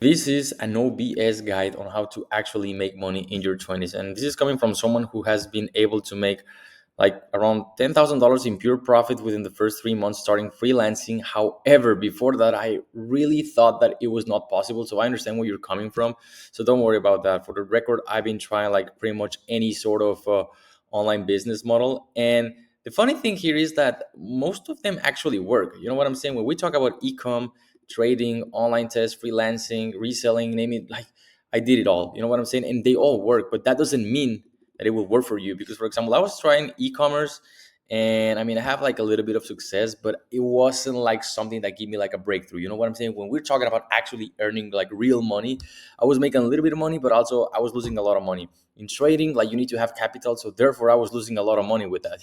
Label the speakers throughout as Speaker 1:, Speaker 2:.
Speaker 1: This is a no BS guide on how to actually make money in your 20s. And this is coming from someone who has been able to make like around $10,000 in pure profit within the first 3 months starting freelancing. However, before that, I really thought that it was not possible. So I understand where you're coming from. So don't worry about that. For the record, I've been trying like pretty much any sort of online business model. And the funny thing here is that most of them actually work. You know what I'm saying? When we talk about e-com, trading, online test, freelancing, reselling, name it, like I did it all. You know what I'm saying? And they all work, but that doesn't mean that it will work for you. Because, for example, I was trying e-commerce, and I mean, I have like a little bit of success, but it wasn't like something that gave me like a breakthrough. You know what I'm saying? When we're talking about actually earning like real money, I was making a little bit of money, but also I was losing a lot of money. In trading, like you need to have capital, so therefore I was losing a lot of money with that.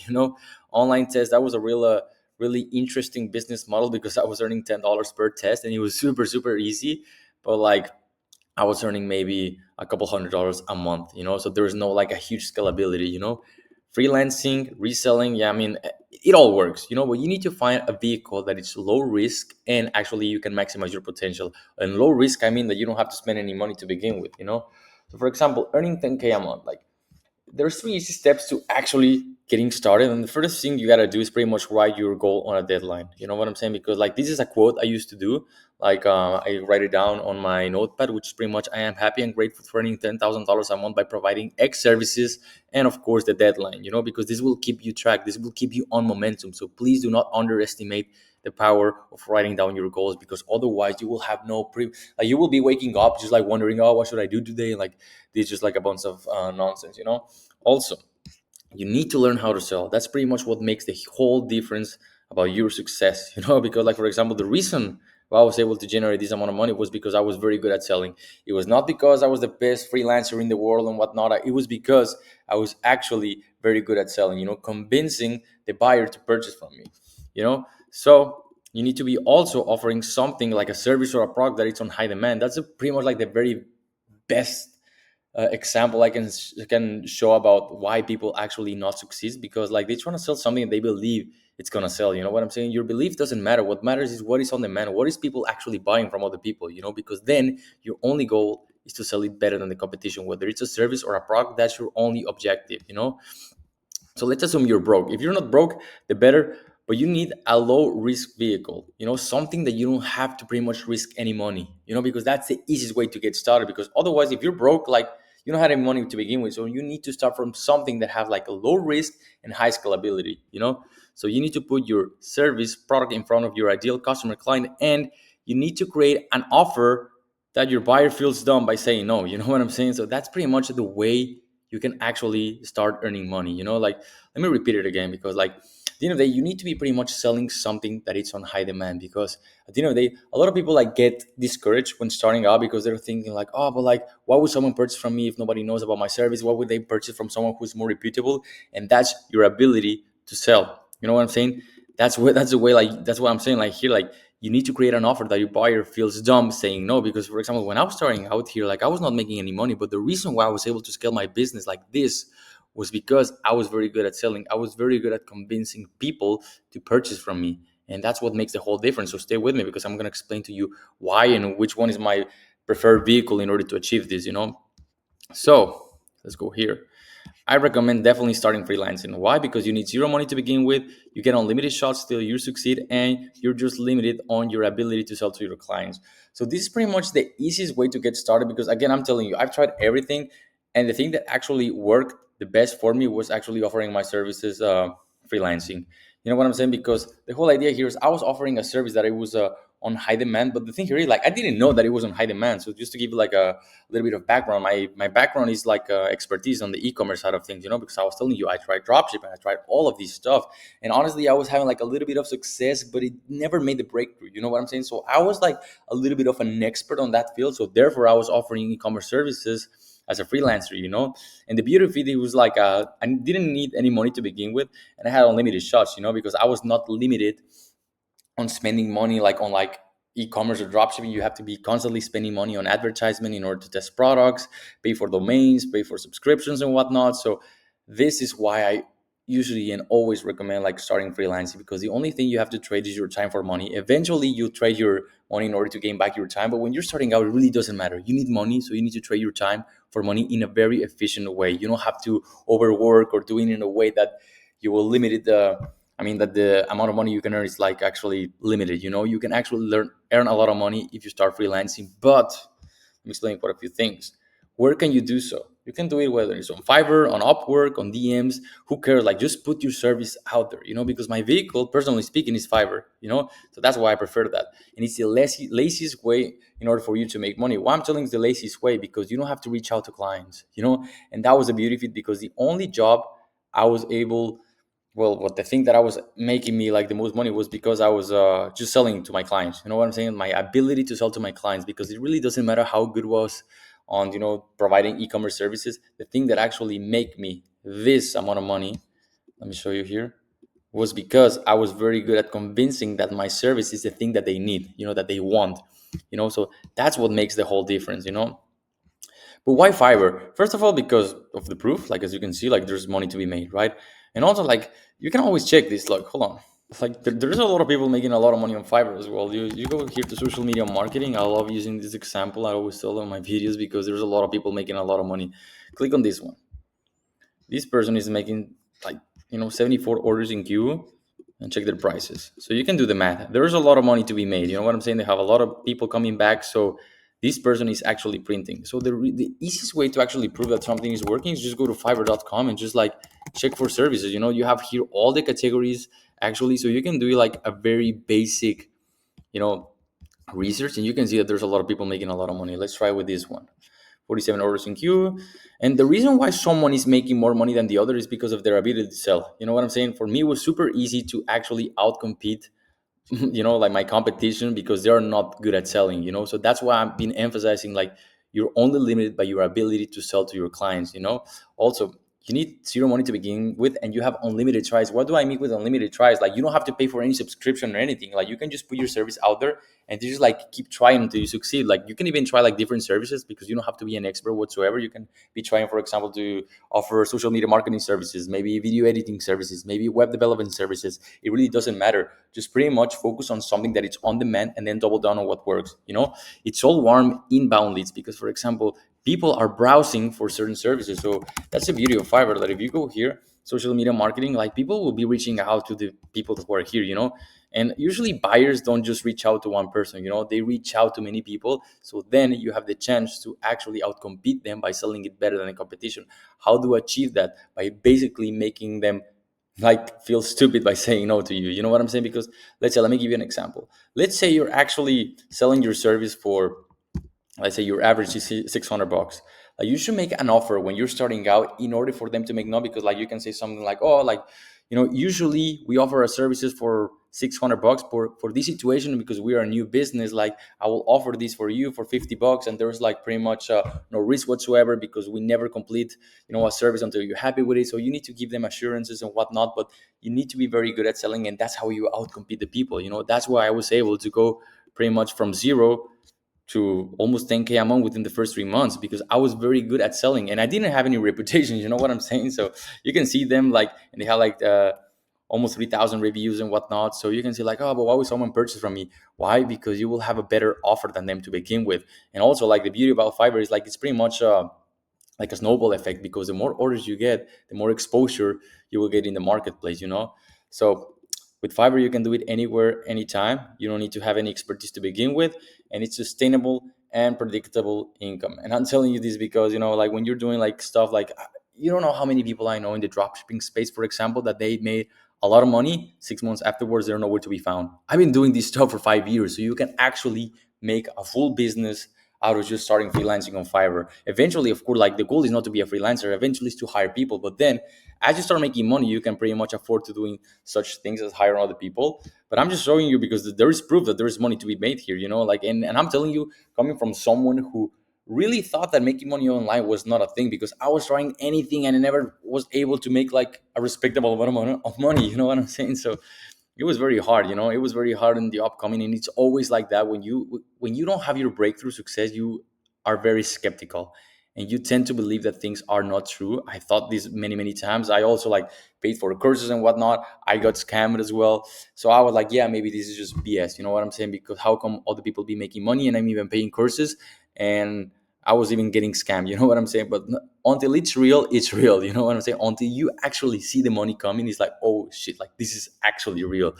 Speaker 1: Online test, that was a really interesting business model because I was earning $10 per test, and it was super easy. But like I was earning maybe a couple $100 a month, so there's no like a huge scalability. Freelancing, reselling, yeah, I mean, it all works, but you need to find a vehicle that is low risk and actually you can maximize your potential. And low risk, I mean that you don't have to spend any money to begin with. So for example, earning 10K a month, like there's three easy steps to actually getting started. And the first thing you got to do is pretty much write your goal on a deadline. You know what I'm saying? Because like this is a quote I used to do. Like I write it down on my notepad, which is pretty much I am happy and grateful for earning $10,000 a month by providing X services, and of course the deadline. Because this will keep you track. This will keep you on momentum. So please do not underestimate the power of writing down your goals, because otherwise you will have no like you will be waking up just like wondering, oh, what should I do today? Like this is just like a bunch of nonsense. Also, you need to learn how to sell. That's pretty much what makes the whole difference about your success, because like for example, the reason why I was able to generate this amount of money was because I was very good at selling. It was not because I was the best freelancer in the world and whatnot. It was because I was actually very good at selling, convincing the buyer to purchase from me, so you need to be also offering something like a service or a product that it's on high demand. That's pretty much like the very best example I can show about why people actually not succeed, because like they're trying to sell something they believe it's gonna sell. You know what I'm saying? Your belief doesn't matter. What matters is what is on demand. What is people actually buying from other people? Because then your only goal is to sell it better than the competition, whether it's a service or a product. That's your only objective. So let's assume you're broke. If you're not broke, the better. But you need a low risk vehicle, something that you don't have to pretty much risk any money, because that's the easiest way to get started. Because otherwise, if you're broke, like you don't have any money to begin with. So you need to start from something that have like a low risk and high scalability. So you need to put your service product in front of your ideal customer client, and you need to create an offer that your buyer feels dumb by saying no. You know what I'm saying? So that's pretty much the way you can actually start earning money. Like let me repeat it again, because like at the end of the day, you need to be pretty much selling something that it's on high demand. Because at the end of the day, a lot of people like get discouraged when starting out, because they're thinking like, oh, but like why would someone purchase from me if nobody knows about my service? Why would they purchase from someone who's more reputable? And that's your ability to sell. You know what I'm saying? That's the way, like that's what I'm saying, like here, like you need to create an offer that your buyer feels dumb saying no. Because for example, when I was starting out here, like I was not making any money, but the reason why I was able to scale my business like this was because I was very good at selling. I was very good at convincing people to purchase from me. And that's what makes the whole difference. So stay with me, because I'm going to explain to you why and which one is my preferred vehicle in order to achieve this. So let's go here. I recommend definitely starting freelancing. Why? Because you need zero money to begin with. You get unlimited shots till you succeed, and you're just limited on your ability to sell to your clients. So this is pretty much the easiest way to get started. Because again, I'm telling you, I've tried everything, and the thing that actually worked the best for me was actually offering my services freelancing. You know what I'm saying? Because the whole idea here is I was offering a service that it was on high demand. But the thing here is like I didn't know that it was on high demand. So just to give you like a little bit of background, my background is like expertise on the e-commerce side of things. Because I was telling you, I tried dropshipping, I tried all of these stuff, and honestly I was having like a little bit of success, but it never made the breakthrough. You know what I'm saying? So I was like a little bit of an expert on that field, so therefore I was offering e-commerce services as a freelancer. And the beauty of it was like I didn't need any money to begin with, and I had unlimited shots, because I was not limited on spending money like on like e-commerce or dropshipping. You have to be constantly spending money on advertisement in order to test products, pay for domains, pay for subscriptions and whatnot. So this is why I usually and always recommend like starting freelancing, because the only thing you have to trade is your time for money. Eventually you trade your money in order to gain back your time. But when you're starting out, it really doesn't matter. You need money, so you need to trade your time for money in a very efficient way. You don't have to overwork or do it in a way that you will limit it. I mean that the amount of money you can earn is like actually limited. You can actually earn a lot of money if you start freelancing. But let me explain quite a few things. Where can you do so? You can do it whether it's on Fiverr, on Upwork, on DMs. Who cares? Like just put your service out there, because my vehicle, personally speaking, is Fiverr. So that's why I prefer that. And it's the laziest way in order for you to make money. Why I'm telling you it's the laziest way, because you don't have to reach out to clients. And that was the beauty of it, because the only job I was able, well, what the thing that I was making me like the most money was because I was just selling to my clients. You know what I'm saying? My ability to sell to my clients, because it really doesn't matter how good was on providing e-commerce services. The thing that actually make me this amount of money, let me show you here, was because I was very good at convincing that my service is the thing that they need, that they want. So that's what makes the whole difference. But why Fiverr? First of all, because of the proof. Like as you can see, like there's money to be made, right? And also, like you can always check this. Like, hold on. Like there's a lot of people making a lot of money on Fiverr as well. You go here to social media marketing. I love using this example. I always tell on my videos because there's a lot of people making a lot of money. Click on this one. This person is making like 74 orders in queue, and check their prices. So you can do the math. There's a lot of money to be made. You know what I'm saying? They have a lot of people coming back. So this person is actually printing. So the easiest way to actually prove that something is working is just go to fiverr.com and just like check for services. You have here all the categories actually. So you can do like a very basic, you know, research, and you can see that there's a lot of people making a lot of money. Let's try with this one. 47 orders in queue. And the reason why someone is making more money than the other is because of their ability to sell. You know what I'm saying? For me, it was super easy to actually outcompete like my competition, because they're not good at selling. So that's why I've been emphasizing like you're only limited by your ability to sell to your clients. Also, you need zero money to begin with, and you have unlimited tries. What do I mean with unlimited tries? Like you don't have to pay for any subscription or anything. Like you can just put your service out there and just like keep trying until you succeed. Like you can even try like different services, because you don't have to be an expert whatsoever. You can be trying, for example, to offer social media marketing services, maybe video editing services, maybe web development services. It really doesn't matter. Just pretty much focus on something that it's on demand, and then double down on what works. It's all warm inbound leads, because for example, people are browsing for certain services. So that's the beauty of Fiverr, that if you go here, social media marketing, like people will be reaching out to the people who are here. And usually buyers don't just reach out to one person. They reach out to many people. So then you have the chance to actually outcompete them by selling it better than the competition. How do you achieve that? By basically making them like feel stupid by saying no to you. You know what I'm saying? Because let's say, let me give you an example. Let's say you're actually selling your service for, let's say your average is $600. Like you should make an offer when you're starting out in order for them to make no, because like you can say something like, oh, like, usually we offer our services for $600 for this situation, because we are a new business. Like I will offer this for you for $50, and there's like pretty much no risk whatsoever, because we never complete a service until you're happy with it. So you need to give them assurances and whatnot, but you need to be very good at selling, and that's how you outcompete the people. That's why I was able to go pretty much from zero to almost 10K a month within the first 3 months, because I was very good at selling and I didn't have any reputation. You know what I'm saying? So you can see them like, and they have like almost 3,000 reviews and whatnot. So you can see like, oh, but why would someone purchase from me? Why? Because you will have a better offer than them to begin with. And also, like, the beauty about Fiverr is like it's pretty much like a snowball effect, because the more orders you get, the more exposure you will get in the marketplace. So with Fiverr, you can do it anywhere, anytime. You don't need to have any expertise to begin with, and it's sustainable and predictable income. And I'm telling you this because, like when you're doing like stuff like, you don't know how many people I know in the dropshipping space, for example, that they made a lot of money. 6 months afterwards, they're nowhere to be found. I've been doing this stuff for 5 years, so you can actually make a full business out of just starting freelancing on Fiverr. Eventually, of course, like the goal is not to be a freelancer. Eventually, is to hire people. But then, as you start making money, you can pretty much afford to doing such things as hire other people. But I'm just showing you because there is proof that there is money to be made here. Like, and I'm telling you, coming from someone who really thought that making money online was not a thing, because I was trying anything and I never was able to make like a respectable amount of money. You know what I'm saying? So it was very hard. It was very hard in the upcoming, and it's always like that when you don't have your breakthrough success, you are very skeptical. and you tend to believe that things are not true. I thought this many times. I also like paid for courses and whatnot. I got scammed as well. So I was like, yeah, maybe this is just BS. You know what I'm saying? Because how come other people be making money and I'm even paying courses, and I was even getting scammed? You know what I'm saying? But until it's real, it's real. You know what I'm saying? Until you actually see the money coming, it's like, oh shit, like this is actually real.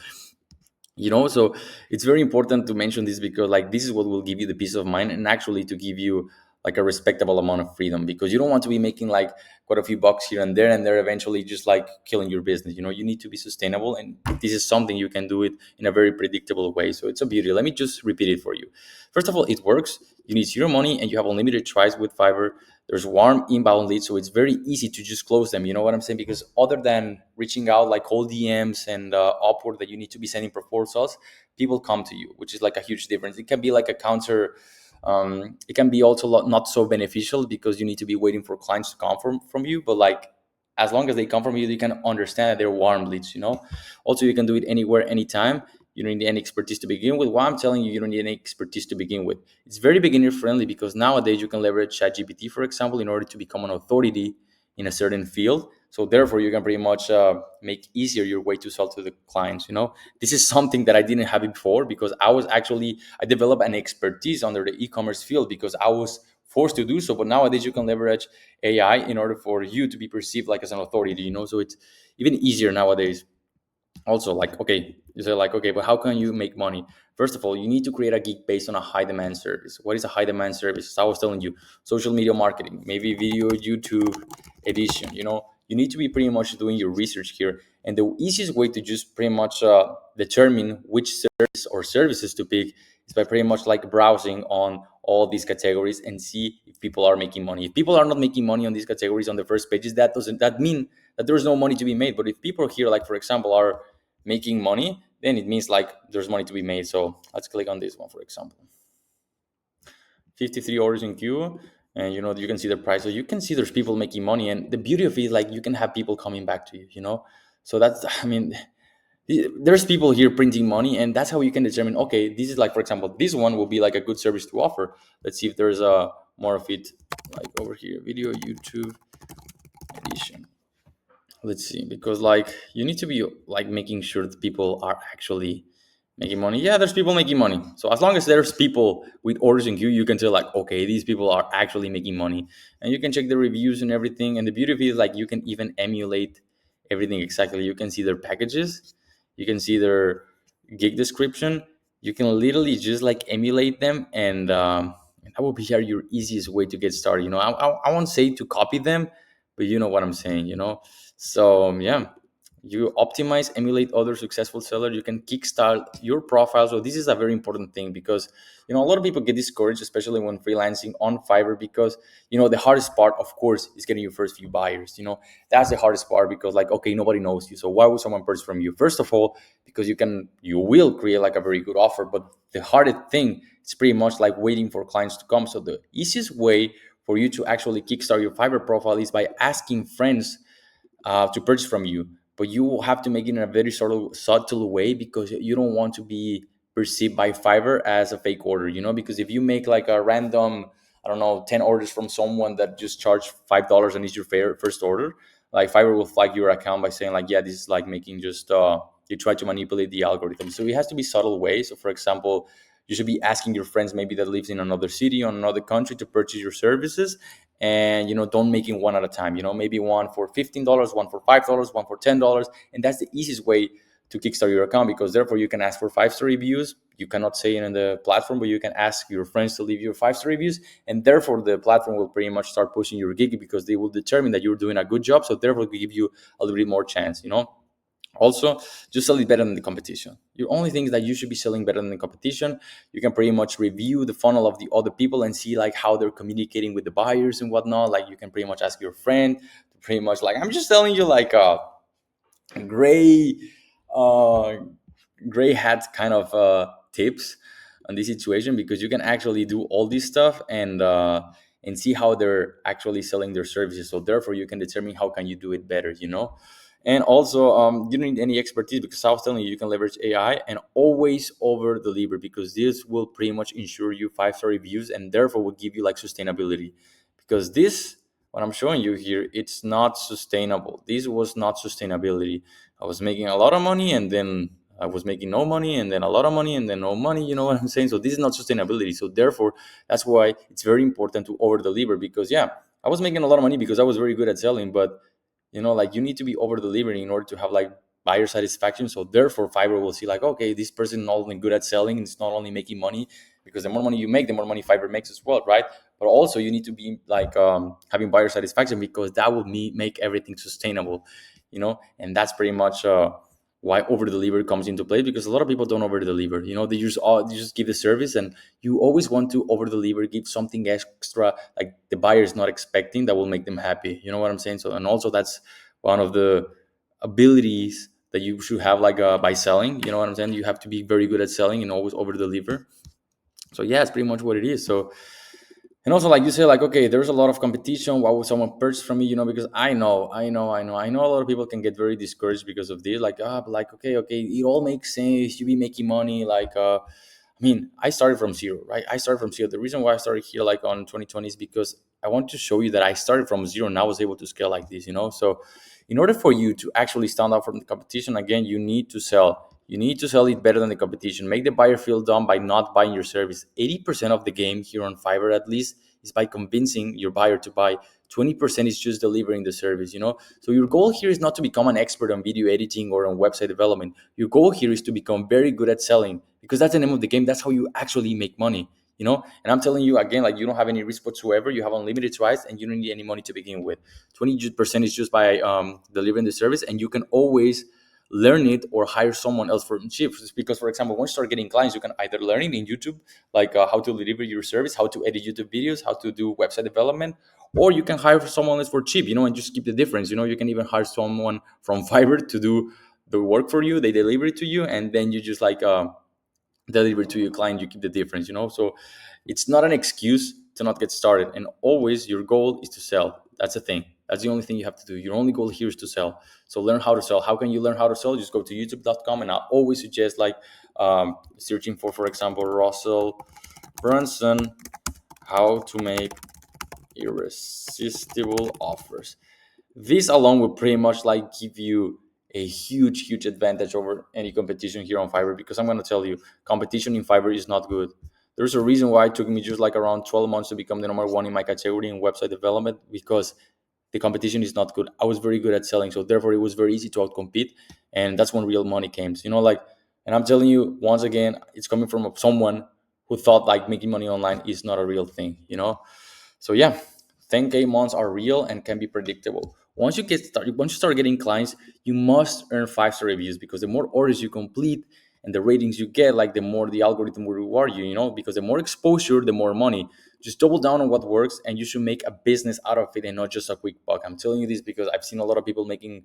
Speaker 1: So it's very important to mention this, because like this is what will give you the peace of mind, and actually to give you like a respectable amount of freedom, because you don't want to be making like quite a few bucks here and there, and they're eventually just like killing your business. You need to be sustainable, and this is something you can do it in a very predictable way. So it's a beauty. Let me just repeat it for you. First of all, it works. You need zero money and you have unlimited tries with Fiverr. There's warm inbound leads, so it's very easy to just close them. You know what I'm saying? Because other than reaching out like cold DMs and Upwork that you need to be sending proposals, people come to you, which is like a huge difference. It can be like a counter. It can be also not so beneficial, because you need to be waiting for clients to come from you. But like, as long as they come from you, you can understand that they're warm leads. Also, you can do it anywhere, anytime. You don't need any expertise to begin with. Why I'm telling you, you don't need any expertise to begin with. It's very beginner friendly, because nowadays you can leverage ChatGPT, for example, in order to become an authority in a certain field. So therefore, you can pretty much make easier your way to sell to the clients. This is something that I didn't have before, because I developed an expertise under the e-commerce field because I was forced to do so. But nowadays you can leverage AI in order for you to be perceived like as an authority. So it's even easier nowadays. Also, like, okay, you say like, okay, but how can you make money? First of all, you need to create a gig based on a high demand service. What is a high demand service? As I was telling you, social media marketing, maybe video, YouTube edition. You need to be pretty much doing your research here, and the easiest way to just pretty much determine which service or services to pick is by pretty much like browsing on all these categories and see if people are making money. If people are not making money on these categories on the first pages, that mean that there's no money to be made. But if people here, like for example, are making money, then it means like there's money to be made. So let's click on this one, for example. 53 orders in queue, and you can see the price. So you can see there's people making money, and the beauty of it is like you can have people coming back to you. So that's, I mean, there's people here printing money, and that's how you can determine, okay, this is like, for example, this one will be like a good service to offer. Let's see if there's a more of it, like over here, video, YouTube edition. Let's see, because like you need to be like making sure that people are actually making money. Yeah, there's people making money. So as long as there's people with orders in queue, you can tell like, okay, these people are actually making money, and you can check the reviews and everything. And the beauty of it is like you can even emulate everything exactly. You can see their packages, you can see their gig description. You can literally just like emulate them, and that will be your easiest way to get started. I won't say to copy them, but you know what I'm saying. So yeah, you optimize, emulate other successful sellers. You can kickstart your profile. So this is a very important thing, because a lot of people get discouraged, especially when freelancing on Fiverr, because the hardest part, of course, is getting your first few buyers. That's the hardest part, because like, okay, nobody knows you, so why would someone purchase from you? First of all, because you will create like a very good offer, but the hardest thing is pretty much like waiting for clients to come. So the easiest way for you to actually kickstart your Fiverr profile is by asking friends to purchase from you. But you have to make it in a very subtle way, because you don't want to be perceived by Fiverr as a fake order. Because if you make like a random, I don't know, 10 orders from someone that just charge $5 and is your first order, like Fiverr will flag your account by saying like, yeah, this is like making just you try to manipulate the algorithm. So it has to be subtle way. So for example, you should be asking your friends maybe that lives in another city or another country to purchase your services, and don't make it one at a time. Maybe one for $15, one for $5, one for $10, and that's the easiest way to kickstart your account, because therefore you can ask for 5-star reviews. You cannot say it in the platform, but you can ask your friends to leave you 5-star reviews, and therefore the platform will pretty much start pushing your gig, because they will determine that you're doing a good job. So therefore they give you a little bit more chance. Also, just sell it better than the competition. Your only thing is that you should be selling better than the competition. You can pretty much review the funnel of the other people and see like how they're communicating with the buyers and whatnot. Like you can pretty much ask your friend to pretty much like, I'm just telling you like a gray uh gray hat kind of tips on this situation, because you can actually do all this stuff and see how they're actually selling their services. So therefore you can determine how can you do it better. And also, you don't need any expertise, because I was telling you, you can leverage AI and always over deliver, because this will pretty much ensure you 5-star reviews, and therefore will give you like sustainability. because this, what I'm showing you here, it's not sustainable. This was not sustainability. I was making a lot of money, and then I was making no money, and then a lot of money, and then no money. You know what I'm saying? So this is not sustainability. So therefore, that's why it's very important to over deliver, because yeah, I was making a lot of money because I was very good at selling, but like you need to be over delivering in order to have like buyer satisfaction. So therefore Fiverr will see like, okay, this person not only good at selling, it's not only making money, because the more money you make, the more money Fiverr makes as well, right? But also you need to be like having buyer satisfaction, because that will make everything sustainable, and that's pretty much why over delivery comes into play, because a lot of people don't over deliver. They just give the service, and you always want to over deliver, give something extra, like the buyer is not expecting, that will make them happy. You know what I'm saying? So, and also that's one of the abilities that you should have, like by selling. You know what I'm saying? You have to be very good at selling and always over deliver. So yeah, it's pretty much what it is. So, and also, like you say, like, okay, there's a lot of competition. Why would someone purchase from me? Because I know a lot of people can get very discouraged because of this. Like, but like, okay, it all makes sense. You be making money. Like, I started from zero, right? I started from zero. The reason why I started here, like on 2020, is because I want to show you that I started from zero and I was able to scale like this. So, in order for you to actually stand out from the competition, again, you need to sell. You need to sell it better than the competition. Make the buyer feel dumb by not buying your service. 80% of the game here on Fiverr, at least, is by convincing your buyer to buy. 20% is just delivering the service. So your goal here is not to become an expert on video editing or on website development. Your goal here is to become very good at selling, because that's the name of the game. That's how you actually make money. And I'm telling you again, like, you don't have any risk whatsoever. You have unlimited tries, and you don't need any money to begin with. 20% is just by delivering the service, and you can always learn it or hire someone else for cheap. Because, for example, once you start getting clients, you can either learn it in YouTube, like how to deliver your service, how to edit YouTube videos, how to do website development, or you can hire someone else for cheap, and just keep the difference. You can even hire someone from Fiverr to do the work for you. They deliver it to you, and then you just like deliver to your client. You keep the difference. So it's not an excuse to not get started, and always your goal is to sell. That's the thing. That's the only thing you have to do. Your only goal here is to sell. So learn how to sell. How can you learn how to sell? Just go to youtube.com, and I always suggest like searching for example, Russell Brunson, how to make irresistible offers. This alone will pretty much like give you a huge advantage over any competition here on Fiverr, because I'm going to tell you, competition in Fiverr is not good. There's a reason why it took me just like around 12 months to become the number one in my category in website development, because the competition is not good. I was very good at selling, so therefore it was very easy to outcompete, and that's when real money came. Like, and I'm telling you once again, it's coming from someone who thought like making money online is not a real thing. So yeah, 10K months are real and can be predictable. Once you start getting clients, you must earn 5-star reviews, because the more orders you complete and the ratings you get, like the more the algorithm will reward you, because the more exposure, the more money. Just double down on what works, and you should make a business out of it and not just a quick buck. I'm telling you this because I've seen a lot of people making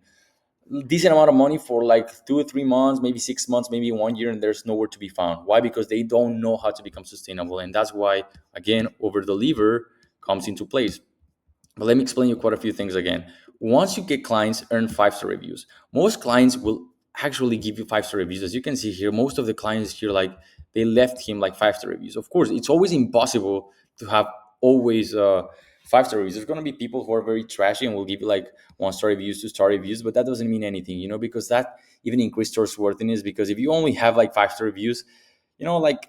Speaker 1: decent amount of money for like 2 or 3 months, maybe 6 months, maybe 1 year, and there's nowhere to be found. Why? Because they don't know how to become sustainable, and that's why, again, over deliver comes into place. But let me explain you quite a few things again. Once you get clients, earn 5-star reviews. Most clients will actually give you 5-star reviews. As you can see here, most of the clients here, like, they left him like 5-star reviews. Of course, it's always impossible to have always 5-star reviews. There's gonna be people who are very trashy and will give you like 1-star reviews, 2-star reviews, but that doesn't mean anything, because that even increases trustworthiness. Because if you only have like 5-star reviews, like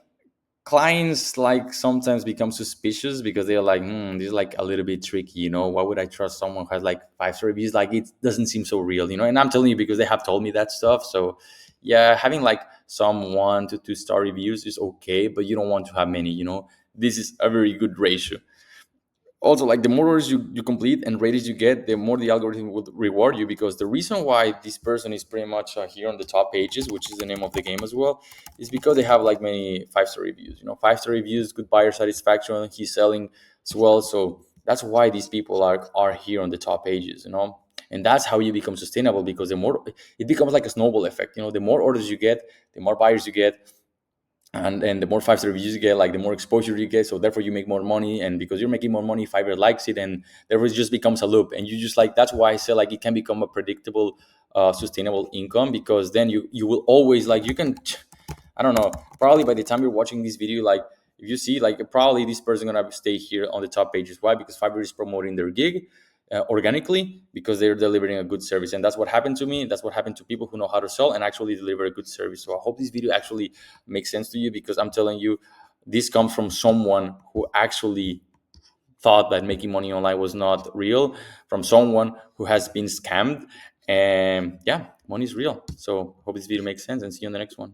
Speaker 1: clients like sometimes become suspicious, because they're like, this is like a little bit tricky. Why would I trust someone who has like 5-star reviews? Like, it doesn't seem so real. And I'm telling you because they have told me that stuff. So yeah, having like some 1 to 2-star reviews is okay, but you don't want to have many. This is a very good ratio. Also, like, the more orders you complete and ratings you get, the more the algorithm would reward you, because the reason why this person is pretty much here on the top pages, which is the name of the game as well, is because they have like many 5-star reviews. 5-star reviews, good buyer satisfaction, he's selling as well. So that's why these people are here on the top pages. And that's how you become sustainable, because the more it becomes like a snowball effect. The more orders you get, the more buyers you get, and the more 5-star reviews you get, like, the more exposure you get, so therefore you make more money, and because you're making more money, Fiverr likes it, and therefore it just becomes a loop. And you just, like, that's why I say, like, it can become a predictable sustainable income, because then you will always, like, you can, I don't know, probably by the time you're watching this video, like, if you see, like, probably this person gonna stay here on the top pages. Why? Because Fiverr is promoting their gig organically, because they're delivering a good service. And that's what happened to me. That's what happened to people who know how to sell and actually deliver a good service. So I hope this video actually makes sense to you, because I'm telling you, this comes from someone who actually thought that making money online was not real, from someone who has been scammed. And yeah, money is real. So hope this video makes sense, and see you on the next one.